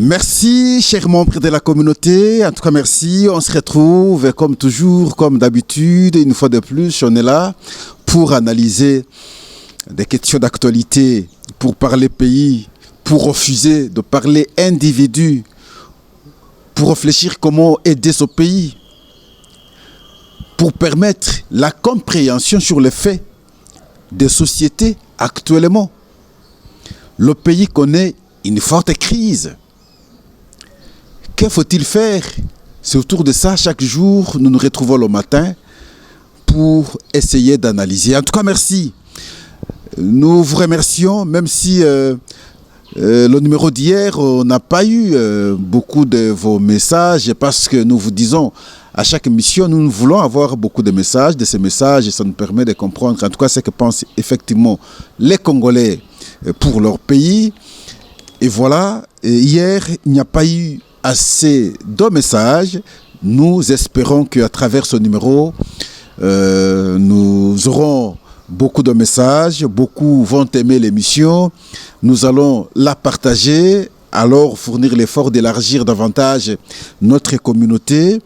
Merci, chers membres de la communauté. En tout cas, merci. On se retrouve comme toujours, comme d'habitude. Une fois de plus, on est là pour analyser des questions d'actualité, pour parler pays, pour refuser de parler individu, pour réfléchir comment aider ce pays, pour permettre la compréhension sur les faits des sociétés actuellement. Le pays connaît une forte crise. Que faut-il faire? C'est autour de ça, chaque jour, nous nous retrouvons le matin pour essayer d'analyser. En tout cas, merci. Nous vous remercions, même si le numéro d'hier, on n'a pas eu beaucoup de vos messages, parce que nous vous disons, à chaque émission, nous voulons avoir beaucoup de messages. De ces messages, et ça nous permet de comprendre, en tout cas, ce que pensent effectivement les Congolais pour leur pays. Et voilà, hier, il n'y a pas eu assez de messages. Nous espérons qu'à travers ce numéro, nous aurons beaucoup de messages. Beaucoup vont aimer l'émission. Nous allons la partager, alors fournir l'effort d'élargir davantage notre communauté.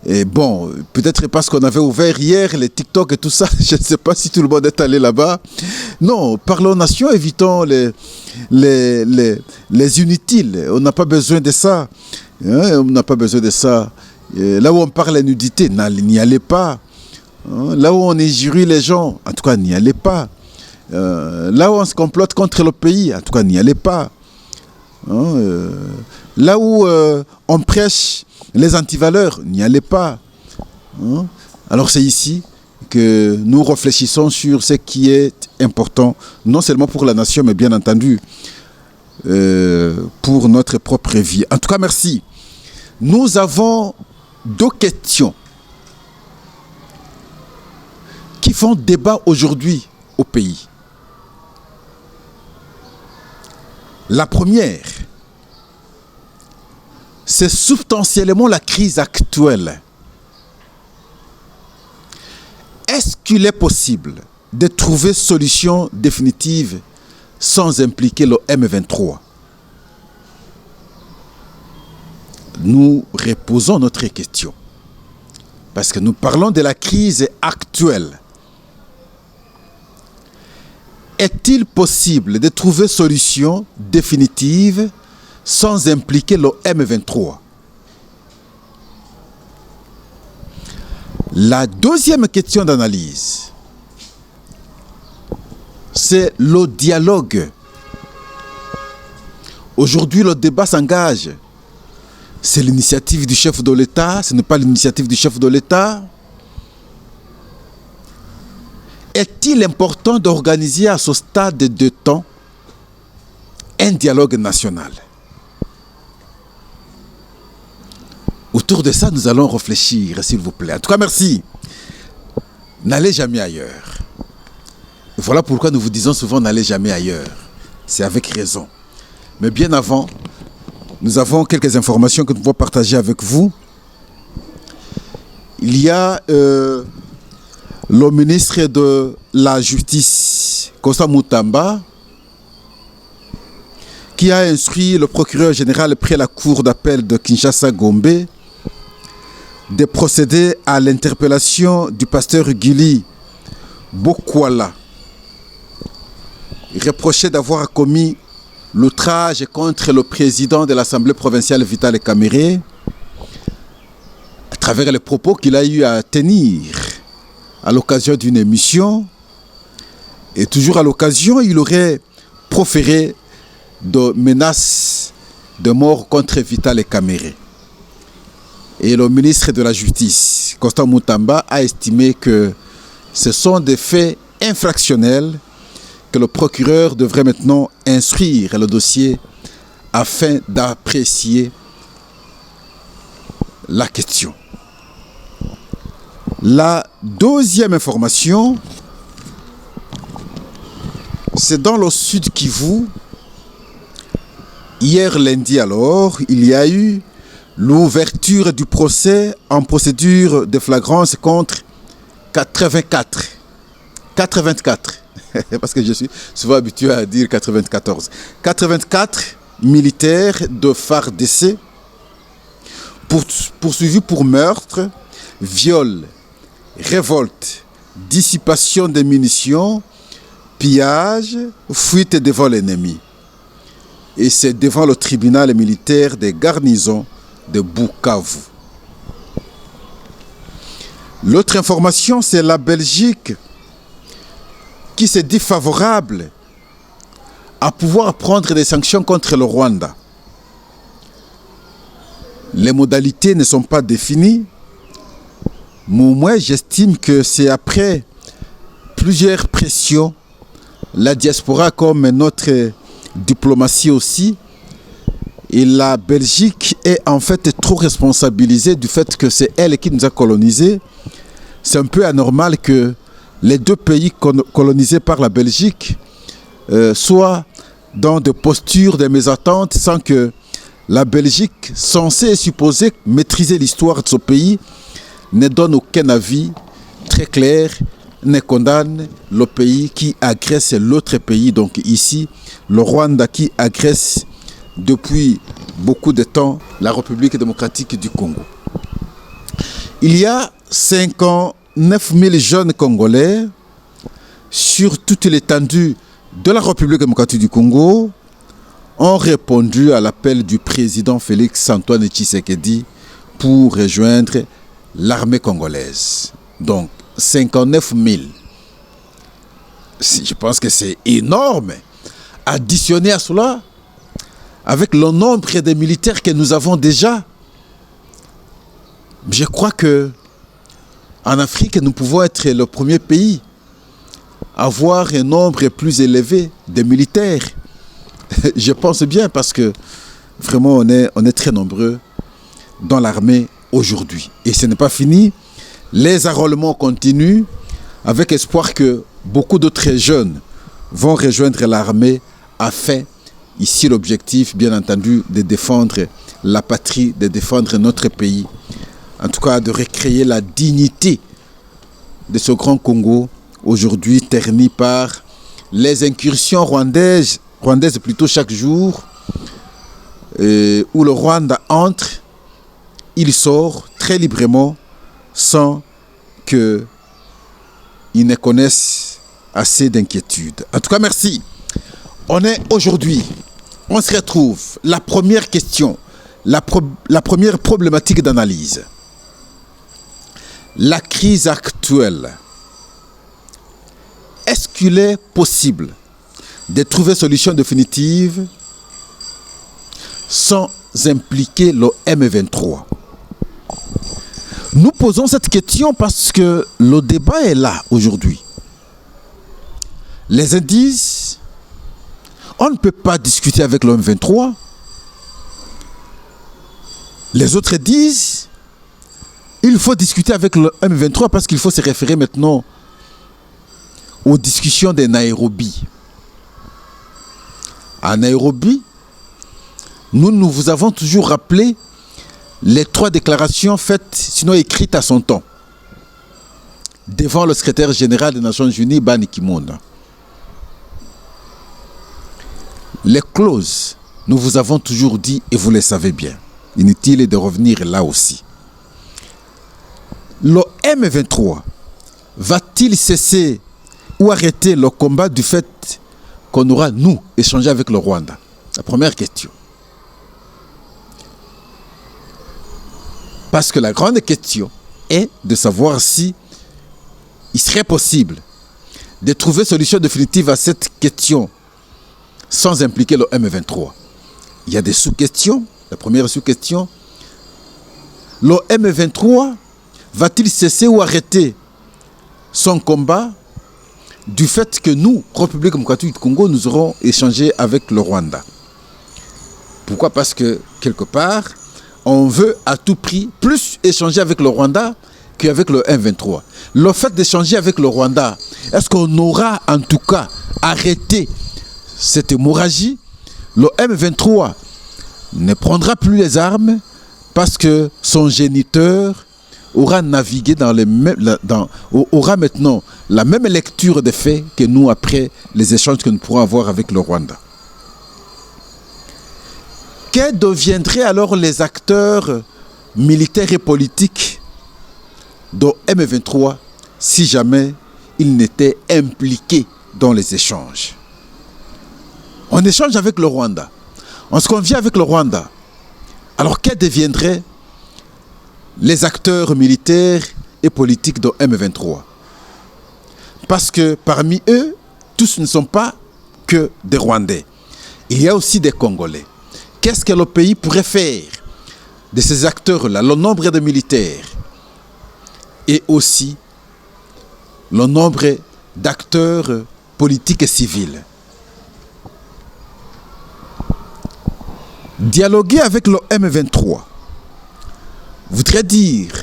Et bon, peut-être parce qu'on avait ouvert hier les TikTok et tout ça, je ne sais pas si tout le monde est allé là-bas. Non, parlons nation, évitons les inutiles. On n'a pas besoin de ça. On n'a pas besoin de ça. Là où on parle de nudité, n'y allez pas. Là où on injurie les gens, en tout cas, n'y allez pas. Là où on se complote contre le pays, en tout cas, n'y allez pas. Là où on prêche les antivaleurs, n'y allez pas. Alors c'est ici que nous réfléchissons sur ce qui est important, non seulement pour la nation, mais bien entendu pour notre propre vie. En tout cas, merci. Nous avons deux questions qui font débat aujourd'hui au pays. La première, c'est substantiellement la crise actuelle. Est-ce qu'il est possible de trouver solution définitive sans impliquer le M23? Nous reposons notre question. Parce que nous parlons de la crise actuelle. Est-il possible de trouver solution définitive sans impliquer le M23? La deuxième question d'analyse, c'est le dialogue. Aujourd'hui, le débat s'engage. C'est l'initiative du chef de l'État, ce n'est pas l'initiative du chef de l'État. Est-il important d'organiser à ce stade de temps un dialogue national? Autour de ça, nous allons réfléchir, s'il vous plaît. En tout cas, merci. N'allez jamais ailleurs. Voilà pourquoi nous vous disons souvent n'allez jamais ailleurs. C'est avec raison. Mais bien avant, nous avons quelques informations que nous voulons partager avec vous. Il y a le ministre de la Justice, Constant Moutamba, qui a instruit le procureur général près la cour d'appel de Kinshasa-Gombe de procéder à l'interpellation du pasteur Gili Bokwala, reproché d'avoir commis l'outrage contre le président de l'Assemblée provinciale Vital Kamerhe à travers les propos qu'il a eu à tenir à l'occasion d'une émission. Et toujours à l'occasion, il aurait proféré de menaces de mort contre Vital Kamerhe. Et le ministre de la Justice, Constant Moutamba, a estimé que ce sont des faits infractionnels que le procureur devrait maintenant instruire le dossier afin d'apprécier la question. La deuxième information, c'est dans le Sud Kivu. Hier lundi alors, il y a eu l'ouverture du procès en procédure de flagrance contre 84. Parce que je suis souvent habitué à dire 94. 84 militaire de FARDC poursuivi pour meurtre, viol, révolte, dissipation des munitions, pillage, fuite devant l'ennemi. Et c'est devant le tribunal militaire des garnisons de Bukavu. L'autre information, c'est la Belgique qui s'est dit favorable à pouvoir prendre des sanctions contre le Rwanda. Les modalités ne sont pas définies, mais moi j'estime que c'est après plusieurs pressions, la diaspora comme notre diplomatie aussi, et la Belgique est en fait trop responsabilisée du fait que c'est elle qui nous a colonisés. C'est un peu anormal que les deux pays colonisés par la Belgique soient dans des postures de mésattente sans que la Belgique, censée et supposée maîtriser l'histoire de ce pays, ne donne aucun avis très clair, ne condamne le pays qui agresse l'autre pays. Donc ici, le Rwanda qui agresse depuis beaucoup de temps la République démocratique du Congo. Il y a 59 000 jeunes Congolais sur toute l'étendue de la République démocratique du Congo ont répondu à l'appel du président Félix Antoine Tshisekedi pour rejoindre l'armée congolaise. Donc 59 000. Je pense que c'est énorme. Additionné à cela, avec le nombre de militaires que nous avons déjà, je crois que en Afrique, nous pouvons être le premier pays à avoir un nombre plus élevé de militaires. Je pense bien parce que vraiment on est très nombreux dans l'armée aujourd'hui. Et ce n'est pas fini. Les enrôlements continuent avec espoir que beaucoup d'autres jeunes vont rejoindre l'armée afin, ici l'objectif bien entendu, de défendre la patrie, de défendre notre pays. En tout cas de recréer la dignité de ce grand Congo aujourd'hui terni par les incursions rwandaises plutôt chaque jour, où le Rwanda entre, il sort très librement sans qu'ils ne connaissent assez d'inquiétude. En tout cas, merci. On se retrouve. La première question, la première problématique d'analyse. La crise actuelle. Est-ce qu'il est possible de trouver une solution définitive sans impliquer le M23? Nous posons cette question parce que le débat est là aujourd'hui. Les indices, on ne peut pas discuter avec le M23. Les autres disent, il faut discuter avec le M23 parce qu'il faut se référer maintenant aux discussions de Nairobi. À Nairobi, nous vous avons toujours rappelé les 3 déclarations faites, sinon écrites à son temps, devant le secrétaire général des Nations Unies, Ban Ki-moon. Les clauses, nous vous avons toujours dit, et vous le savez bien, inutile de revenir là aussi. Le M23 va-t-il cesser ou arrêter le combat du fait qu'on aura, nous, échangé avec le Rwanda? La première question. Parce que la grande question est de savoir si il serait possible de trouver une solution définitive à cette question sans impliquer le M23. Il y a des sous-questions. La première sous-question, le M23 va-t-il cesser ou arrêter son combat du fait que nous, République démocratique du Congo, nous aurons échangé avec le Rwanda? Pourquoi? Parce que, quelque part, on veut à tout prix plus échanger avec le Rwanda qu'avec le M23. Le fait d'échanger avec le Rwanda, est-ce qu'on aura en tout cas arrêté cette hémorragie? Le M23 ne prendra plus les armes parce que son géniteur aura navigué aura maintenant la même lecture des faits que nous après les échanges que nous pourrons avoir avec le Rwanda. Que deviendraient alors les acteurs militaires et politiques de M23 si jamais ils n'étaient impliqués dans les échanges? On échange avec le Rwanda, on se convient avec le Rwanda. Alors que deviendraient les acteurs militaires et politiques de M23? Parce que parmi eux, tous ne sont pas que des Rwandais. Il y a aussi des Congolais. Qu'est-ce que le pays pourrait faire de ces acteurs-là, le nombre de militaires et aussi le nombre d'acteurs politiques et civils? Dialoguer avec le M23 voudrait dire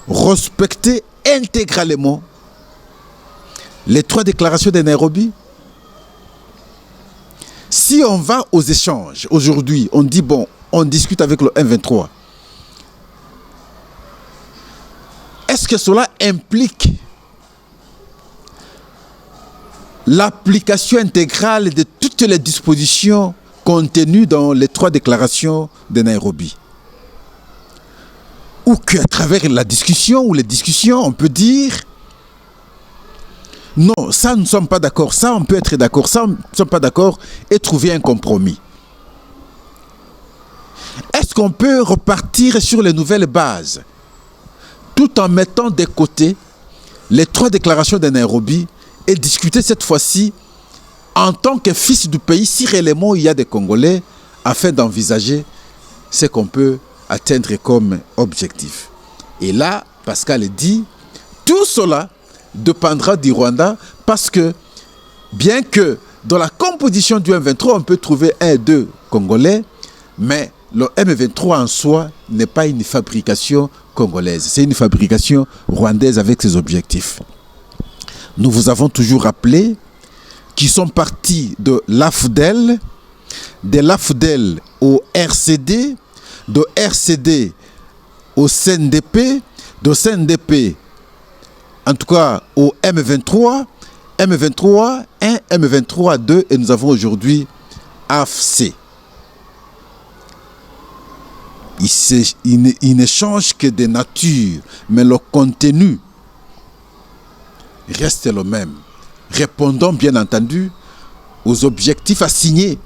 respecter intégralement les 3 déclarations de Nairobi. Si on va aux échanges aujourd'hui, on dit bon, on discute avec le M23, est-ce que cela implique l'application intégrale de toutes les dispositions contenues dans les 3 déclarations de Nairobi? Ou qu'à travers la discussion ou les discussions, on peut dire non, ça nous ne sommes pas d'accord, ça on peut être d'accord, ça nous ne sommes pas d'accord et trouver un compromis. Est-ce qu'on peut repartir sur les nouvelles bases tout en mettant de côté les 3 déclarations de Nairobi et discuter cette fois-ci en tant que fils du pays, si réellement il y a des Congolais, afin d'envisager ce qu'on peut atteindre comme objectif? Et là, Pascal dit, tout cela dépendra du Rwanda, parce que bien que dans la composition du M23, on peut trouver 1 et 2 Congolais, mais le M23 en soi n'est pas une fabrication congolaise, c'est une fabrication rwandaise avec ses objectifs. Nous vous avons toujours rappelé qu'ils sont partis de l'AFDEL au RCD, de RCD au CNDP, de CNDP en tout cas au M23, M23 1, M23 2, et nous avons aujourd'hui AFC. Il ne change que de nature, mais le contenu reste le même, répondant bien entendu aux objectifs assignés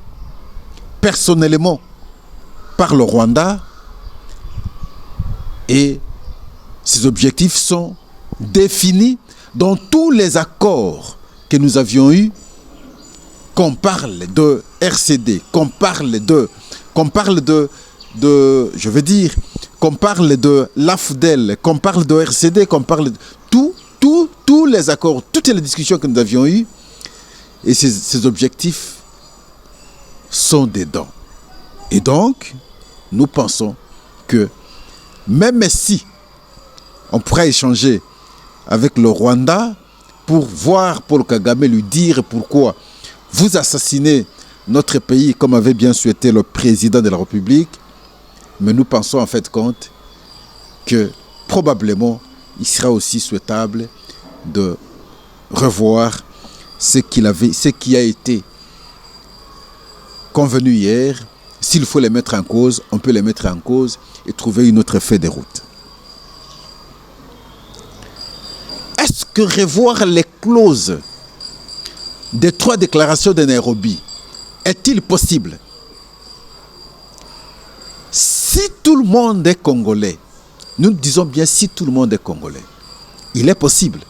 personnellement par le Rwanda, et ces objectifs sont définis dans tous les accords que nous avions eus, qu'on parle de RCD, qu'on parle de l'AFDEL, qu'on parle de RCD, qu'on parle de tous les accords, toutes les discussions que nous avions eues, et ces objectifs sont dedans. Et donc, nous pensons que même si on pourra échanger avec le Rwanda pour voir Paul Kagame lui dire pourquoi vous assassinez notre pays comme avait bien souhaité le président de la République, mais nous pensons en fait compte que probablement il sera aussi souhaitable de revoir ce qui a été convenu hier. S'il faut les mettre en cause, on peut les mettre en cause et trouver une autre feuille de route. Est-ce que revoir les clauses des 3 déclarations de Nairobi est-il possible? Si tout le monde est congolais, nous disons bien si tout le monde est congolais, il est possible.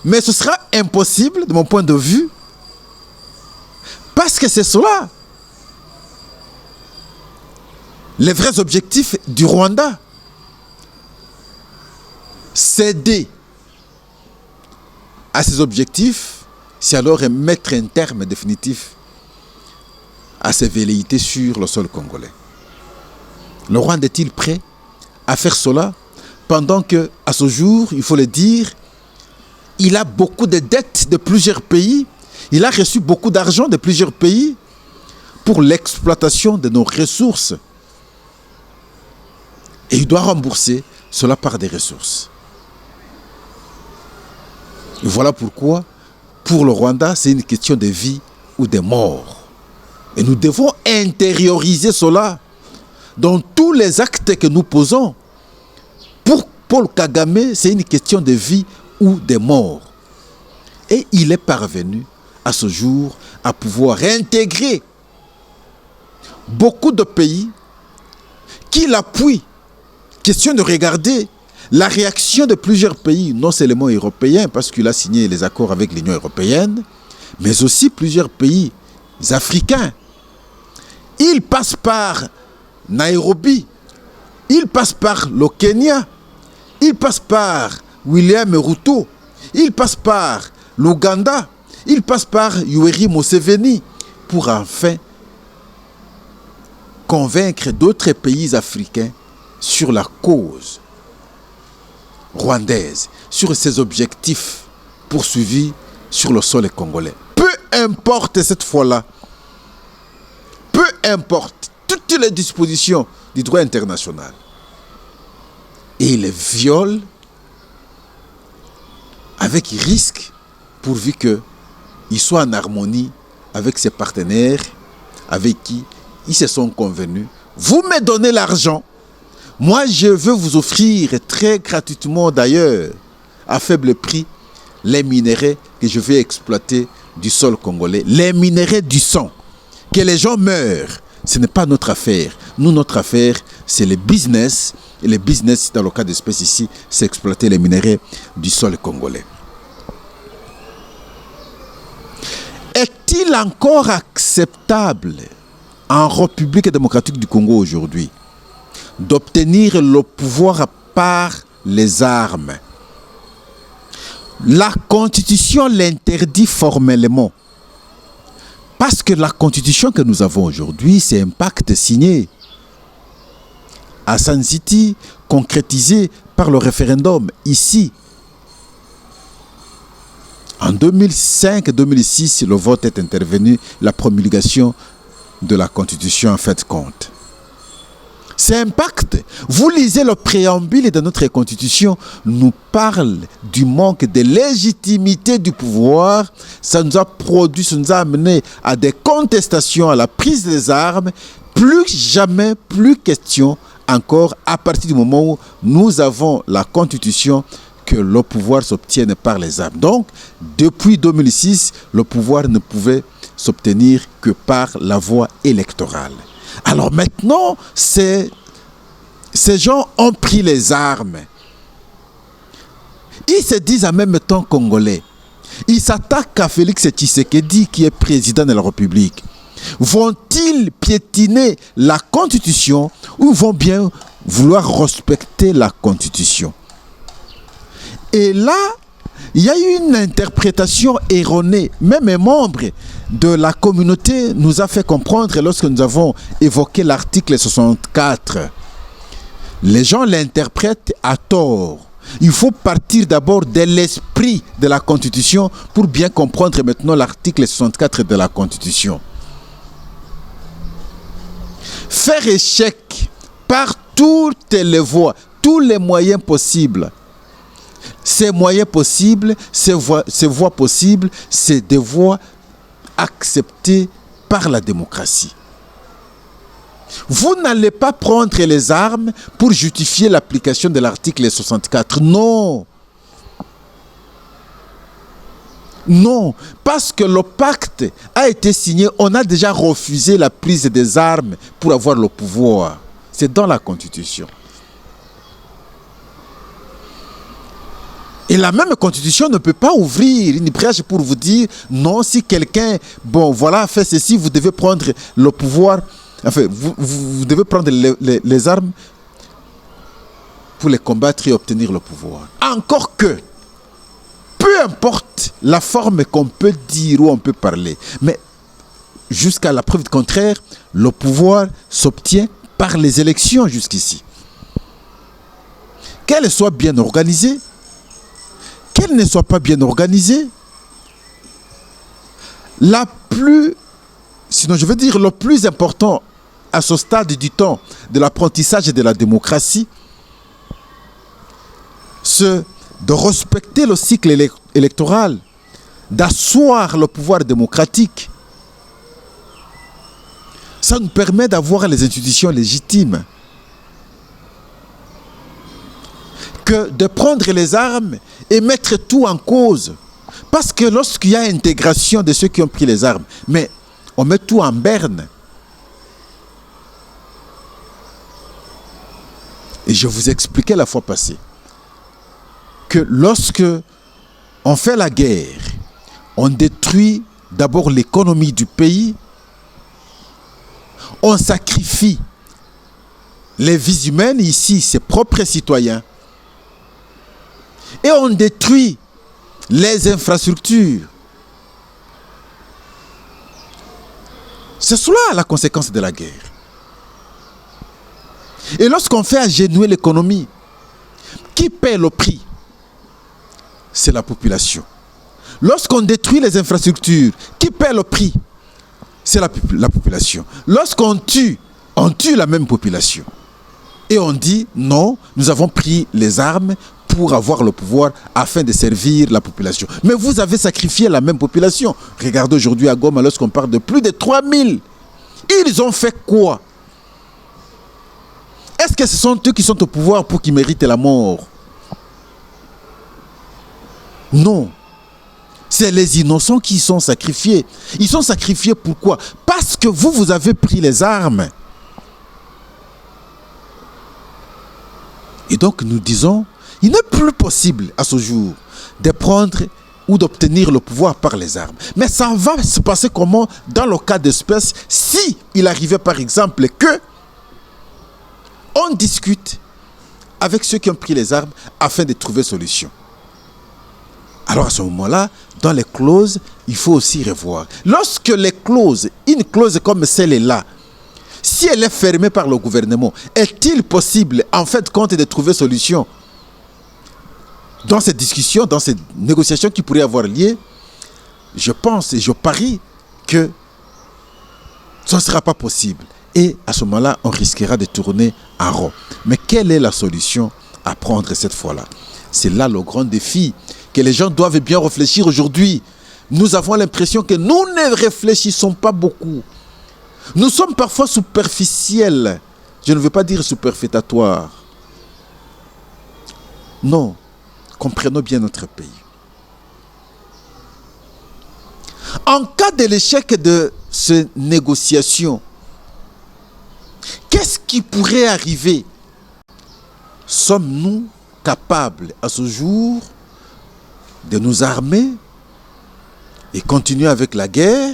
Mais ce sera impossible de mon point de vue, parce que c'est cela les vrais objectifs du Rwanda. Céder à ces objectifs, c'est alors mettre un terme définitif à ces velléités sur le sol congolais. Le Rwanda est-il prêt à faire cela pendant que, à ce jour, il faut le dire, il a beaucoup de dettes de plusieurs pays, il a reçu beaucoup d'argent de plusieurs pays pour l'exploitation de nos ressources. Et il doit rembourser cela par des ressources. Et voilà pourquoi, pour le Rwanda, c'est une question de vie ou de mort. Et nous devons intérioriser cela dans tous les actes que nous posons. Pour Paul Kagame, c'est une question de vie ou de mort. Et il est parvenu à ce jour à pouvoir intégrer beaucoup de pays qui l'appuient. Question de regarder la réaction de plusieurs pays, non seulement européens, parce qu'il a signé les accords avec l'Union européenne, mais aussi plusieurs pays africains. Il passe par Nairobi, il passe par le Kenya, il passe par William Ruto, il passe par l'Ouganda, il passe par Yoweri Museveni pour enfin convaincre d'autres pays africains sur la cause rwandaise, sur ses objectifs poursuivis sur le sol congolais. Peu importe cette fois-là, peu importe toutes les dispositions du droit international, et il les viole avec risque pourvu qu'il soit en harmonie avec ses partenaires avec qui ils se sont convenus. Vous me donnez l'argent, moi je veux vous offrir très gratuitement d'ailleurs, à faible prix, les minéraux que je vais exploiter du sol congolais, les minéraux du sang. Que les gens meurent, ce n'est pas notre affaire. Nous, notre affaire, c'est le business. Et le business, dans le cas d'espèce ici, c'est exploiter les minéraux du sol congolais. Est-il encore acceptable en République démocratique du Congo aujourd'hui d'obtenir le pouvoir par les armes? La Constitution l'interdit formellement. Parce que la Constitution que nous avons aujourd'hui, c'est un pacte signé à Sun City, concrétisé par le référendum ici. En 2005-2006, le vote est intervenu, la promulgation de la Constitution en fait compte. C'est un pacte. Vous lisez le préambule de notre Constitution, nous parle du manque de légitimité du pouvoir. Ça nous a produit, ça nous a amené à des contestations, à la prise des armes. Plus jamais, plus question encore à partir du moment où nous avons la Constitution que le pouvoir s'obtienne par les armes. Donc, depuis 2006, le pouvoir ne pouvait s'obtenir que par la voie électorale. Alors maintenant, ces gens ont pris les armes. Ils se disent en même temps congolais. Ils s'attaquent à Félix Tshisekedi qui est président de la République. Vont-ils piétiner la Constitution ou vont bien vouloir respecter la Constitution? Et là, il y a eu une interprétation erronée. Même un membre de la communauté nous a fait comprendre lorsque nous avons évoqué l'article 64. Les gens l'interprètent à tort. Il faut partir d'abord de l'esprit de la Constitution pour bien comprendre maintenant l'article 64 de la Constitution. Faire échec par toutes les voies, tous les moyens possibles. Ces moyens possibles, ces voies possibles, c'est des voies acceptées par la démocratie. Vous n'allez pas prendre les armes pour justifier l'application de l'article 64. Non. Non, parce que le pacte a été signé, on a déjà refusé la prise des armes pour avoir le pouvoir. C'est dans la Constitution. Et la même Constitution ne peut pas ouvrir une brèche pour vous dire non, si quelqu'un, bon voilà, fait ceci, vous devez prendre le pouvoir, enfin, vous devez prendre les armes pour les combattre et obtenir le pouvoir. Encore que, peu importe la forme qu'on peut dire ou on peut parler, mais jusqu'à la preuve du contraire, le pouvoir s'obtient par les élections jusqu'ici. Qu'elles soient bien organisées, qu'elles ne soient pas bien organisées, sinon je veux dire le plus important à ce stade du temps de l'apprentissage de la démocratie, c'est de respecter le cycle électoral, d'asseoir le pouvoir démocratique Ça nous permet d'avoir les institutions légitimes. Que de prendre les armes et mettre tout en cause. Parce que lorsqu'il y a intégration de ceux qui ont pris les armes, mais on met tout en berne. Et je vous expliquais la fois passée que lorsque on fait la guerre, on détruit d'abord l'économie du pays, on sacrifie les vies humaines, ici ses propres citoyens, et on détruit les infrastructures. C'est cela la conséquence de la guerre. Et lorsqu'on fait agenouiller l'économie, qui paie le prix? C'est la population. Lorsqu'on détruit les infrastructures, qui paie le prix? C'est la population. Lorsqu'on tue, on tue la même population. Et on dit, non, nous avons pris les armes pour avoir le pouvoir afin de servir la population. Mais vous avez sacrifié la même population. Regardez aujourd'hui à Goma, lorsqu'on parle de plus de 3000. Ils ont fait quoi? Est-ce que ce sont eux qui sont au pouvoir pour qu'ils méritent la mort? Non. C'est les innocents qui sont sacrifiés. Ils sont sacrifiés pourquoi? Parce que vous avez pris les armes. Et donc nous disons, il n'est plus possible à ce jour de prendre ou d'obtenir le pouvoir par les armes. Mais ça va se passer comment dans le cas d'espèce si il arrivait par exemple que on discute avec ceux qui ont pris les armes afin de trouver solution. Alors à ce moment-là, dans les clauses, il faut aussi revoir. Lorsque les clauses, une clause comme celle-là, si elle est fermée par le gouvernement, est-il possible en fait de compte de trouver solution dans cette discussion, dans cette négociation qui pourrait avoir lieu? Je pense et je parie que ce ne sera pas possible. Et à ce moment-là, on risquera de tourner en rond. Mais quelle est la solution à prendre cette fois-là? C'est là le grand défi que les gens doivent bien réfléchir aujourd'hui. Nous avons l'impression que nous ne réfléchissons pas beaucoup. Nous sommes parfois superficiels. Je ne veux pas dire superfétatoires. Non, comprenons bien notre pays. En cas de l'échec de ces négociations, qu'est-ce qui pourrait arriver? Sommes-nous capables à ce jour de nous armer et continuer avec la guerre?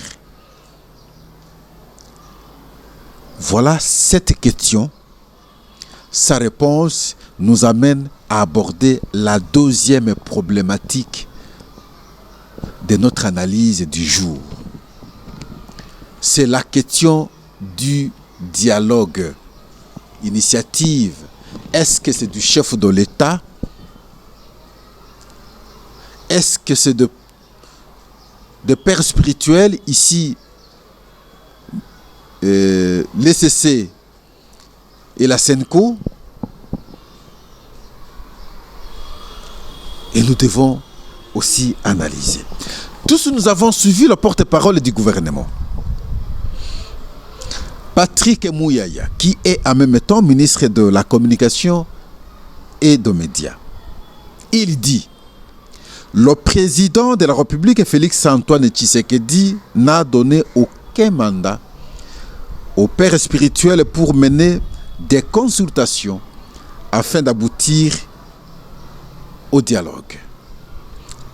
Voilà cette question. Sa réponse nous amène à aborder la deuxième problématique de notre analyse du jour. C'est la question du dialogue, initiative. Est-ce que c'est du chef de l'État? Est-ce que c'est de pères spirituels ici, l'ECC et la SENCO? Et nous devons aussi analyser. Tous nous avons suivi le porte-parole du gouvernement, Patrick Mouyaya, qui est en même temps ministre de la Communication et des Médias. Il dit: le président de la République, Félix-Antoine Tshisekedi, n'a donné aucun mandat aux pères spirituels pour mener des consultations afin d'aboutir au dialogue.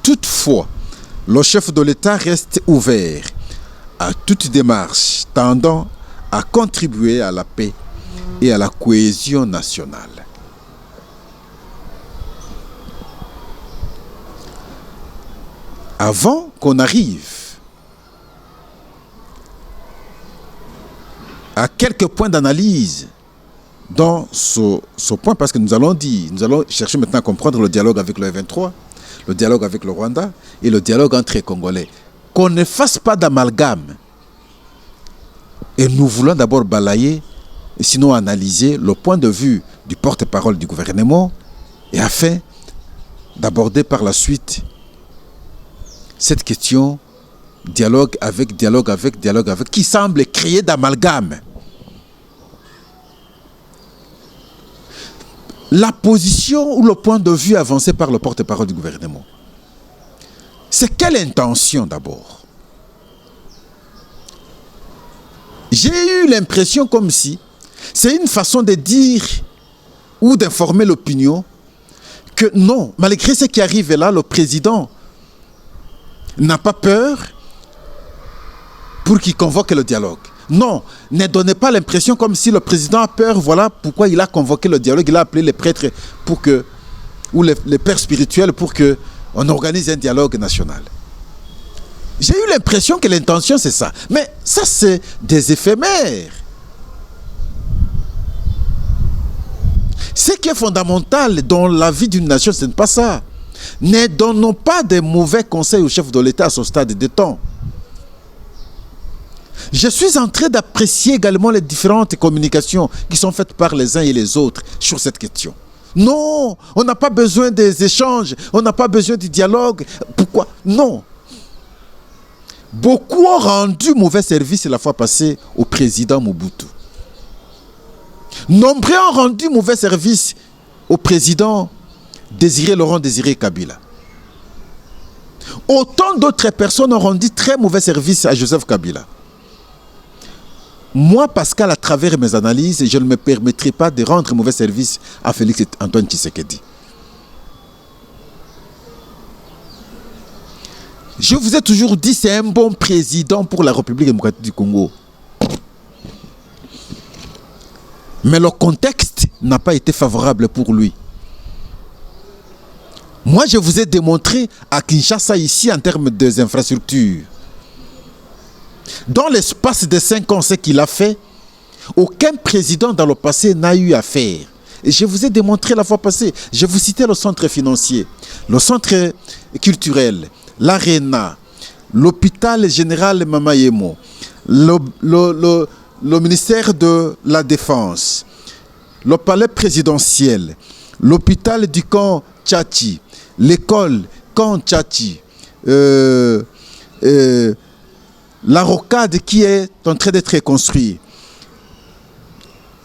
Toutefois, le chef de l'État reste ouvert à toute démarche tendant à contribuer à la paix et à la cohésion nationale. Avant qu'on arrive à quelques points d'analyse dans ce point, parce que nous allons chercher maintenant à comprendre le dialogue avec le M23, le dialogue avec le Rwanda et le dialogue entre les Congolais. Qu'on ne fasse pas d'amalgame. Et nous voulons d'abord balayer, et sinon analyser le point de vue du porte-parole du gouvernement, et afin d'aborder par la suite cette question dialogue avec, qui semble créer d'amalgame. la position ou le point de vue avancé par le porte-parole du gouvernement. C'est quelle intention d'abord? J'ai eu l'impression comme si c'est une façon de dire ou d'informer l'opinion que non, malgré ce qui arrive là, le président n'a pas peur pour qu'il convoque le dialogue. Non, ne donnez pas l'impression comme si le président a peur, voilà pourquoi il a convoqué le dialogue, il a appelé les prêtres pour que, ou les pères spirituels pour qu'on organise un dialogue national. J'ai eu l'impression que l'intention c'est ça, mais ça c'est des éphémères. Ce qui est fondamental dans la vie d'une nation, ce n'est pas ça. Ne donnons pas de mauvais conseils au chef de l'État à son stade de temps. Je suis en train d'apprécier également les différentes communications qui sont faites par les uns et les autres sur cette question. Non, on n'a pas besoin des échanges, on n'a pas besoin du dialogue. Pourquoi? Non. Beaucoup ont rendu mauvais service la fois passée au président Mobutu. Nombreux ont rendu mauvais service au président Laurent Désiré Kabila. Autant d'autres personnes ont rendu très mauvais service à Joseph Kabila. Moi, Pascal, à travers mes analyses, je ne me permettrai pas de rendre mauvais service à Félix Antoine Tshisekedi. Je vous ai toujours dit, c'est un bon président pour la République démocratique du Congo. Mais le contexte n'a pas été favorable pour lui. Moi, je vous ai démontré à Kinshasa, ici, en termes des infrastructures. Dans l'espace de 5 ans, ce qu'il a fait, aucun président dans le passé n'a eu à faire. Et je vous ai démontré la fois passée. Je vous citais le centre financier, le centre culturel, l'ARENA, l'hôpital général Mamayemo, le ministère de la Défense, le palais présidentiel, l'hôpital du camp Tchachi, l'école camp Tchachi, la rocade qui est en train d'être construite.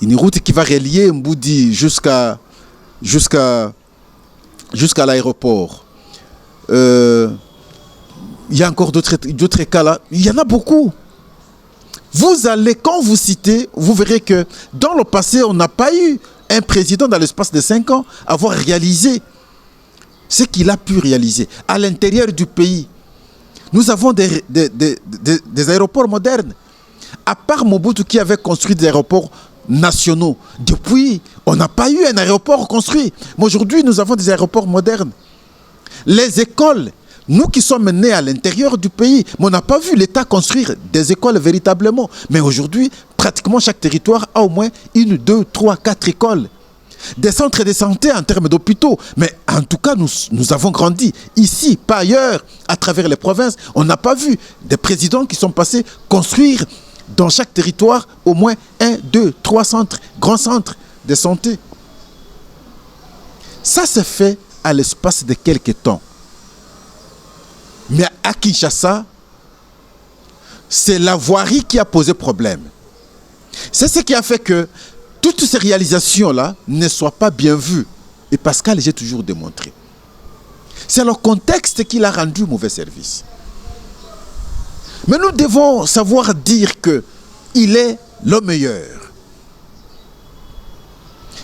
Une route qui va relier Mboudi jusqu'à l'aéroport. Il y a encore d'autres cas là. Il y en a beaucoup. Vous allez, quand vous citez, vous verrez que dans le passé, on n'a pas eu un président dans l'espace de 5 ans avoir réalisé ce qu'il a pu réaliser à l'intérieur du pays. Nous avons des aéroports modernes. À part Mobutu qui avait construit des aéroports nationaux, depuis, on n'a pas eu un aéroport construit. Mais aujourd'hui, nous avons des aéroports modernes. Les écoles, nous qui sommes nés à l'intérieur du pays, mais on n'a pas vu l'État construire des écoles véritablement. Mais aujourd'hui, pratiquement chaque territoire a au moins 1, 2, 3, 4 écoles. Des centres de santé en termes d'hôpitaux. Mais en tout cas, nous avons grandi ici, pas ailleurs, à travers les provinces. On n'a pas vu des présidents qui sont passés construire dans chaque territoire au moins 1, 2, 3 centres, grands centres de santé. Ça s'est fait à l'espace de quelques temps. Mais à Kinshasa, c'est la voirie qui a posé problème. C'est ce qui a fait que toutes ces réalisations-là ne soient pas bien vues. Et Pascal, j'ai toujours démontré. C'est le contexte qui l'a rendu mauvais service. Mais nous devons savoir dire qu'il est le meilleur.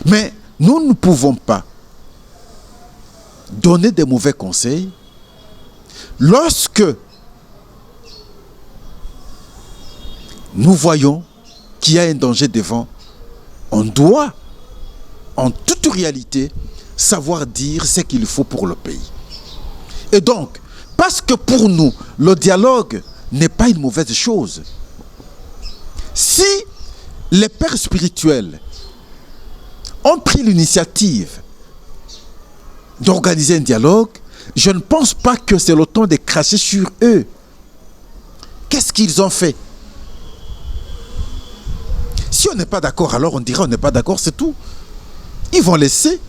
Mais nous ne pouvons pas donner des mauvais conseils lorsque nous voyons qu'il y a un danger devant. On doit, en toute réalité, savoir dire ce qu'il faut pour le pays. Et donc, parce que pour nous, le dialogue n'est pas une mauvaise chose. Si les pères spirituels ont pris l'initiative d'organiser un dialogue, je ne pense pas que c'est le temps de cracher sur eux. Qu'est-ce qu'ils ont fait? Si on n'est pas d'accord, alors on dira on n'est pas d'accord, c'est tout. Ils vont laisser.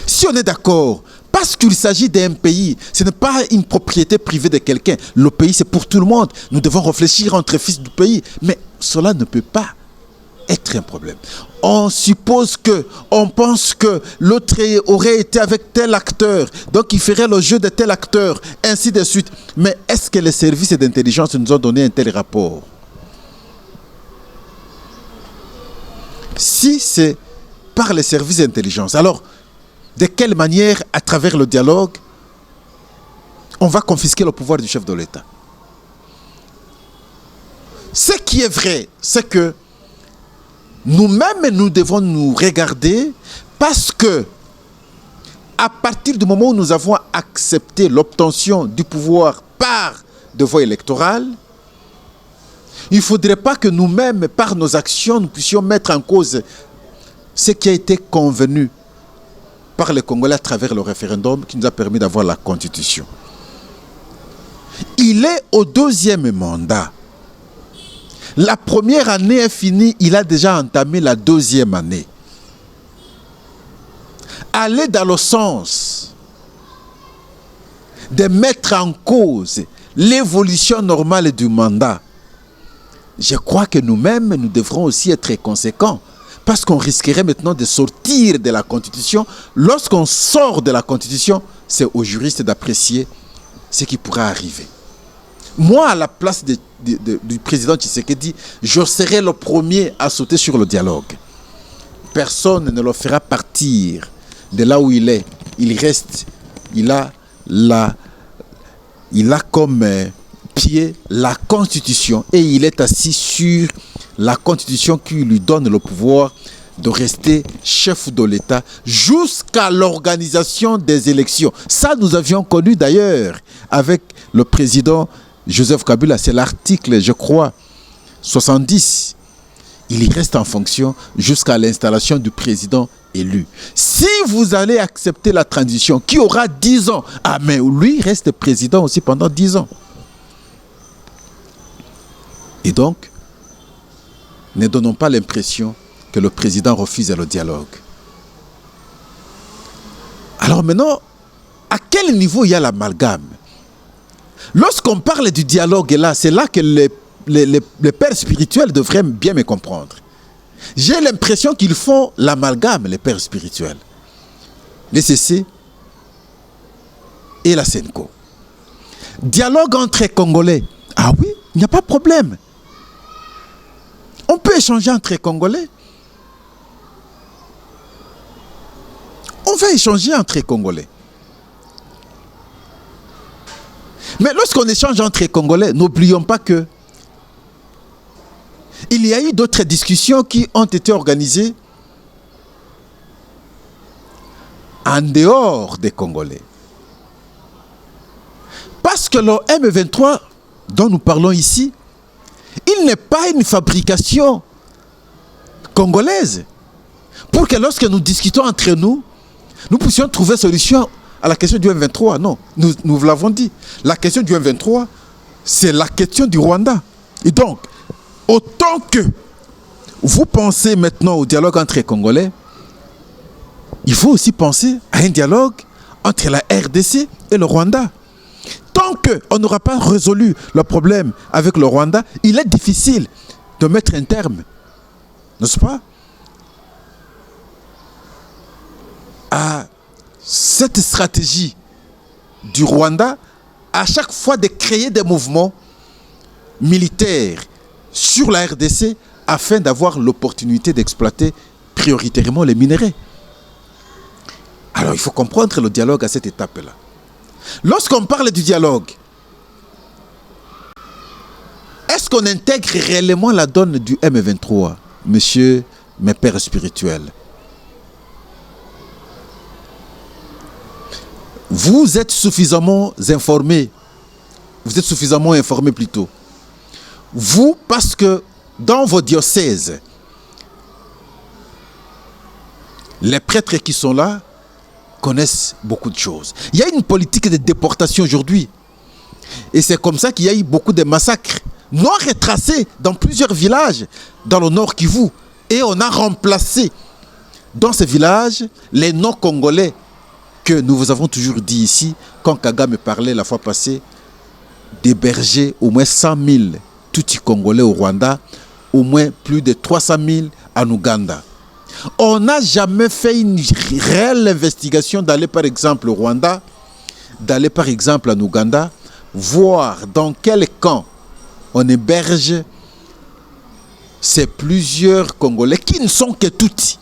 Si on est d'accord, parce qu'il s'agit d'un pays, ce n'est pas une propriété privée de quelqu'un. Le pays, c'est pour tout le monde. Nous devons réfléchir entre fils du pays. Mais cela ne peut pas être un problème. On suppose que, on pense que l'autre aurait été avec tel acteur, donc il ferait le jeu de tel acteur, ainsi de suite. Mais est-ce que les services d'intelligence nous ont donné un tel rapport? Si c'est par les services d'intelligence, alors de quelle manière, à travers le dialogue, on va confisquer le pouvoir du chef de l'État? Ce qui est vrai, c'est que nous-mêmes, nous devons nous regarder parce que, à partir du moment où nous avons accepté l'obtention du pouvoir par de voie électorale, il ne faudrait pas que nous-mêmes, par nos actions, nous puissions mettre en cause ce qui a été convenu par les Congolais à travers le référendum qui nous a permis d'avoir la Constitution. Il est au 2e mandat. La première année est finie, il a déjà entamé la 2e année. Aller dans le sens de mettre en cause l'évolution normale du mandat, je crois que nous-mêmes, nous devrons aussi être conséquents. Parce qu'on risquerait maintenant de sortir de la Constitution. Lorsqu'on sort de la Constitution, c'est aux juristes d'apprécier ce qui pourra arriver. Moi, à la place du président Tshisekedi, je serai le premier à sauter sur le dialogue. Personne ne le fera partir de là où il est. Il reste, il a comme pied la Constitution et il est assis sur la Constitution qui lui donne le pouvoir de rester chef de l'État jusqu'à l'organisation des élections. Ça, nous avions connu d'ailleurs avec le président Joseph Kabila. C'est l'article, je crois, 70. Il y reste en fonction jusqu'à l'installation du président élu. Si vous allez accepter la transition qui aura 10 ans, ah mais lui reste président aussi pendant 10 ans. Et donc, ne donnons pas l'impression que le président refuse le dialogue. Alors maintenant, à quel niveau il y a l'amalgame? Lorsqu'on parle du dialogue, là, c'est là que les pères spirituels devraient bien me comprendre. J'ai l'impression qu'ils font l'amalgame, les pères spirituels. Les CC et la SENCO. Dialogue entre Congolais. Ah oui, il n'y a pas de problème. On peut échanger entre Congolais. On va échanger entre Congolais. Mais lorsqu'on échange entre Congolais, n'oublions pas que il y a eu d'autres discussions qui ont été organisées en dehors des Congolais. Parce que le M23 dont nous parlons ici, il n'est pas une fabrication congolaise. Pour que lorsque nous discutons entre nous, nous puissions trouver solution à la question du M23. Non, nous l'avons dit. La question du M23, c'est la question du Rwanda. Et donc, autant que vous pensez maintenant au dialogue entre les Congolais, il faut aussi penser à un dialogue entre la RDC et le Rwanda. Tant qu'on n'aura pas résolu le problème avec le Rwanda, il est difficile de mettre un terme, n'est-ce pas, à cette stratégie du Rwanda, à chaque fois de créer des mouvements militaires sur la RDC afin d'avoir l'opportunité d'exploiter prioritairement les minerais. Alors il faut comprendre le dialogue à cette étape-là. Lorsqu'on parle du dialogue, est-ce qu'on intègre réellement la donne du M23, monsieur, mes pères spirituels? Vous êtes suffisamment informés. Vous êtes suffisamment informés plutôt. Vous, parce que dans vos diocèses, les prêtres qui sont là connaissent beaucoup de choses. Il y a une politique de déportation aujourd'hui. Et c'est comme ça qu'il y a eu beaucoup de massacres non retracés dans plusieurs villages dans le nord Kivu. Et on a remplacé dans ces villages les non-congolais que nous vous avons toujours dit ici, quand Kagame parlait la fois passée, d'héberger au moins 100 000 Tutsis congolais au Rwanda, au moins plus de 300 000 en Ouganda. On n'a jamais fait une réelle investigation d'aller par exemple au Rwanda, d'aller par exemple en Ouganda, voir dans quel camp on héberge ces plusieurs Congolais qui ne sont que Tutsis.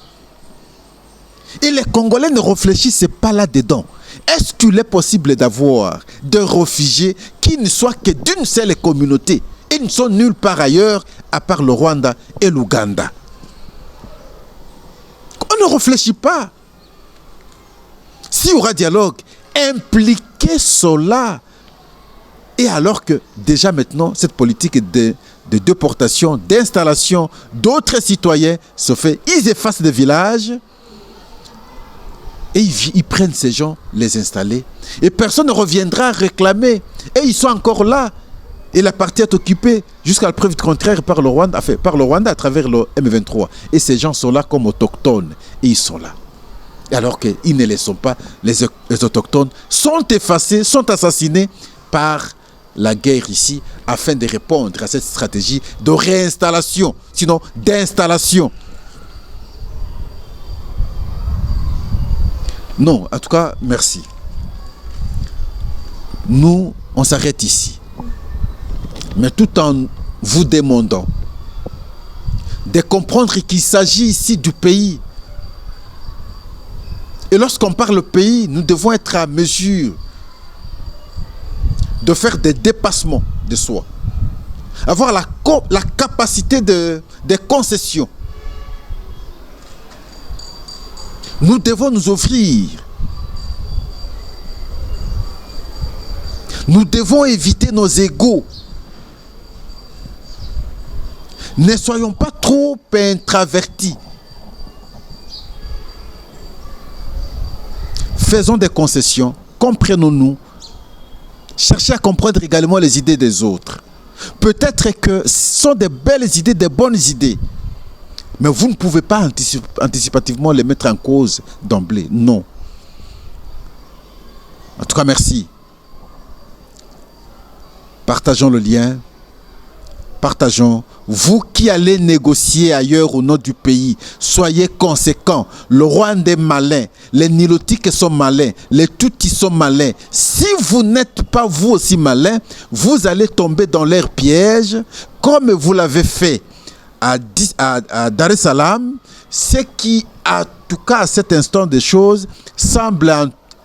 Et les Congolais ne réfléchissent pas là-dedans. Est-ce qu'il est possible d'avoir des réfugiés qui ne soient que d'une seule communauté? Ils ne sont nulle part ailleurs à part le Rwanda et l'Ouganda. On ne réfléchit pas. S'il y aura dialogue, impliquez cela. Et alors que déjà maintenant, cette politique de déportation, d'installation d'autres citoyens se fait, ils effacent des villages et ils prennent ces gens, les installer. Et personne ne reviendra réclamer. Et ils sont encore là. Et la partie est occupée jusqu'à la preuve du contraire par le Rwanda, enfin, par le Rwanda à travers le M23. Et ces gens sont là comme autochtones. Et ils sont là. Et alors qu'ils ne les sont pas, les autochtones sont effacés, sont assassinés par la guerre ici afin de répondre à cette stratégie de réinstallation, sinon d'installation. Non, en tout cas, merci. Nous, on s'arrête ici. Mais tout en vous demandant de comprendre qu'il s'agit ici du pays. Et lorsqu'on parle pays, nous devons être à mesure de faire des dépassements de soi. Avoir la capacité de concession. Nous devons nous offrir. Nous devons éviter nos égos. Ne soyons pas trop introvertis. Faisons des concessions, comprenons-nous. Cherchez à comprendre également les idées des autres. Peut-être que ce sont des belles idées, des bonnes idées. Mais vous ne pouvez pas anticipativement les mettre en cause d'emblée. Non. En tout cas, merci. Partageons le lien. Partageons. Vous qui allez négocier ailleurs au nom du pays, soyez conséquents. Le Rwanda est malin, les Nilotiques sont malins, les Tutsis sont malins. Si vous n'êtes pas vous aussi malin, vous allez tomber dans leur piège, comme vous l'avez fait à Dar es Salaam, ce qui, en tout cas à cet instant des choses, semble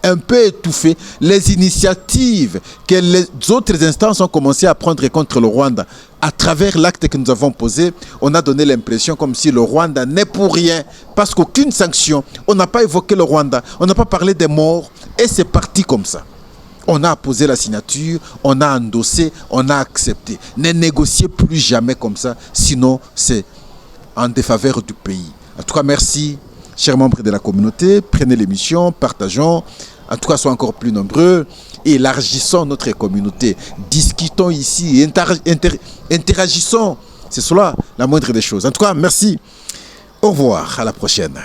un peu étouffé les initiatives que les autres instances ont commencé à prendre contre le Rwanda. À travers l'acte que nous avons posé, on a donné l'impression comme si le Rwanda n'est pour rien, parce qu'aucune sanction, on n'a pas évoqué le Rwanda, on n'a pas parlé des morts, et c'est parti comme ça. On a posé la signature, on a endossé, on a accepté. Ne négociez plus jamais comme ça, sinon c'est en défaveur du pays. En tout cas, merci, chers membres de la communauté, prenez l'émission, partageons. En tout cas, soyons encore plus nombreux, élargissons notre communauté, discutons ici, interagissons. C'est cela la moindre des choses. En tout cas, merci. Au revoir, à la prochaine.